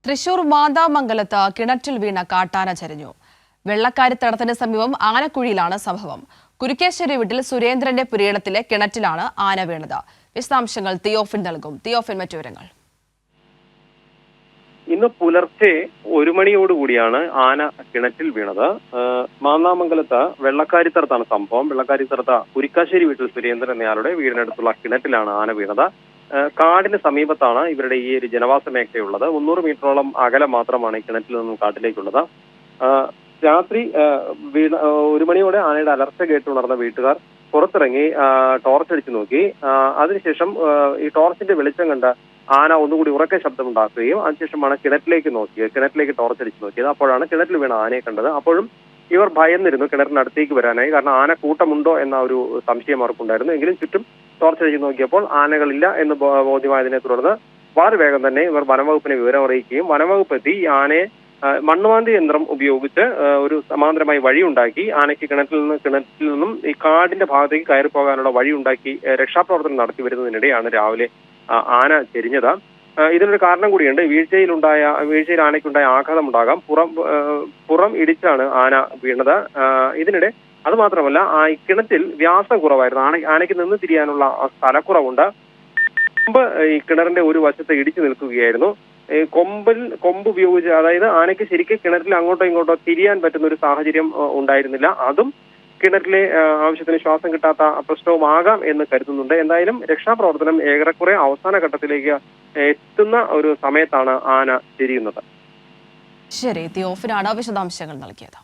തൃശൂർ മാന്താമംഗലത്ത് കിണറ്റിൽ വീണ കാട്ടാന ചരിഞ്ഞു. വെള്ളക്കാരിത്തടത്തിന് സമീപം ആനക്കുഴിയിലാണ് സംഭവം. കുരുക്കേശ്ശേരി വീട്ടിൽ സുരേന്ദ്രന്റെ പുരയിടത്തിലെ കിണറ്റിലാണ് ആന വീണത്. വിശദാംശങ്ങൾ തിയോഫിൻ നൽകും. തിയോഫിൻ, മറ്റു വിവരങ്ങൾ. ഇന്ന് പുലർച്ചെ 1 മണിയോടുകൂടിയാണ് ആന കിണറ്റിൽ വീണത്. മാന്നാമംഗലത്ത് വെള്ളക്കാരിത്തറത്താണ് സംഭവം. വെള്ളക്കാരിത്തറത്ത് കുരുക്കാശ്ശേരി വീട്ടിൽ സുരേന്ദ്രൻ എന്നയാളുടെ വീടിനടുത്തുള്ള കിണറ്റിലാണ് ആന വീണത്. കാടിന് സമീപത്താണ് ഇവരുടെ ഈ ഒരു ജനവാസ മേഖലയുള്ളത്. 300 മീറ്ററോളം അകലം മാത്രമാണ് ഈ കിണറ്റിൽ നിന്നും കാട്ടിലേക്കുള്ളത്. രാത്രി 1 മണിയോടെ ആനയുടെ അലർച്ച കേട്ടുണർന്ന വീട്ടുകാർ പുറത്തിറങ്ങി ടോർച്ച് അടിച്ചു നോക്കി. അതിനുശേഷം ഈ ടോർച്ചിന്റെ വെളിച്ചം കണ്ട് ആന ഒന്നുകൂടി ഉറക്കെ ശബ്ദമുണ്ടാക്കുകയും അതിനുശേഷമാണ് കിണറ്റിലേക്ക് ടോർച്ച് അടിച്ചു നോക്കിയത്. അപ്പോഴാണ് കിണറ്റിൽ വീണ ആനയെ കണ്ടത്. അപ്പോഴും ഇവർ ഭയന്നിരുന്നു കിണറിനടുത്തേക്ക് വരാനായി. കാരണം ആന കൂട്ടമുണ്ടോ എന്ന ഒരു സംശയം അവർക്കുണ്ടായിരുന്നു. എങ്കിലും ചുറ്റും ടോർച്ച് അടിച്ചു നോക്കിയപ്പോൾ ആനകളില്ല എന്ന് ബോധ്യമായതിനെ തുടർന്ന് വളരെ വേഗം തന്നെ ഇവർ വനംവകുപ്പിനെ വിവരം അറിയിക്കുകയും വനംവകുപ്പ് എത്തി ഈ ആനയെ മണ്ണുമാന്തി യന്ത്രം ഉപയോഗിച്ച് ഒരു സമാന്തരമായി വഴിയുണ്ടാക്കി ആനയ്ക്ക് കിണറ്റിൽ നിന്നും ഈ കാടിന്റെ ഭാഗത്തേക്ക് കയറി പോകാനുള്ള വഴിയുണ്ടാക്കി രക്ഷാപ്രവർത്തനം നടത്തി വരുന്നതിനിടെയാണ് രാവിലെ ആന ചെരിഞ്ഞത്. ഇതിനൊരു കാരണം കൂടിയുണ്ട്. വീഴ്ചയിൽ ആനയ്ക്കുണ്ടായ ആഘാതം ഉണ്ടാകാം. പുറം ഇടിച്ചാണ് ആന വീണത്. ഇതിനിടെ അത് മാത്രമല്ല ആ കിണറ്റിൽ വ്യാസം കുറവായിരുന്നു. ആനയ്ക്ക് നിന്ന് തിരിയാനുള്ള സ്ഥലക്കുറവുണ്ട്. കൊമ്പ് ഈ കിണറിന്റെ ഒരു വശത്ത് ഇടിച്ചു നിൽക്കുകയായിരുന്നു. കൊമ്പ് ഉപയോഗിച്ച്, അതായത് ആനയ്ക്ക് ശരിക്കും കിണറ്റിൽ അങ്ങോട്ടോ ഇങ്ങോട്ടോ തിരിയാൻ പറ്റുന്ന ഒരു സാഹചര്യം ഉണ്ടായിരുന്നില്ല. അതും കിണറ്റിലെ ആവശ്യത്തിന് ശ്വാസം കിട്ടാത്ത പ്രശ്നവുമാകാം എന്ന് കരുതുന്നുണ്ട്. എന്തായാലും രക്ഷാപ്രവർത്തനം ഏറെക്കുറെ അവസാന ഘട്ടത്തിലേക്ക് എത്തുന്ന ഒരു സമയത്താണ് ആന ചെരിയുന്നത്. ശരി, തിയോഫിനാണ് വിശദാംശങ്ങൾ നൽകിയത്.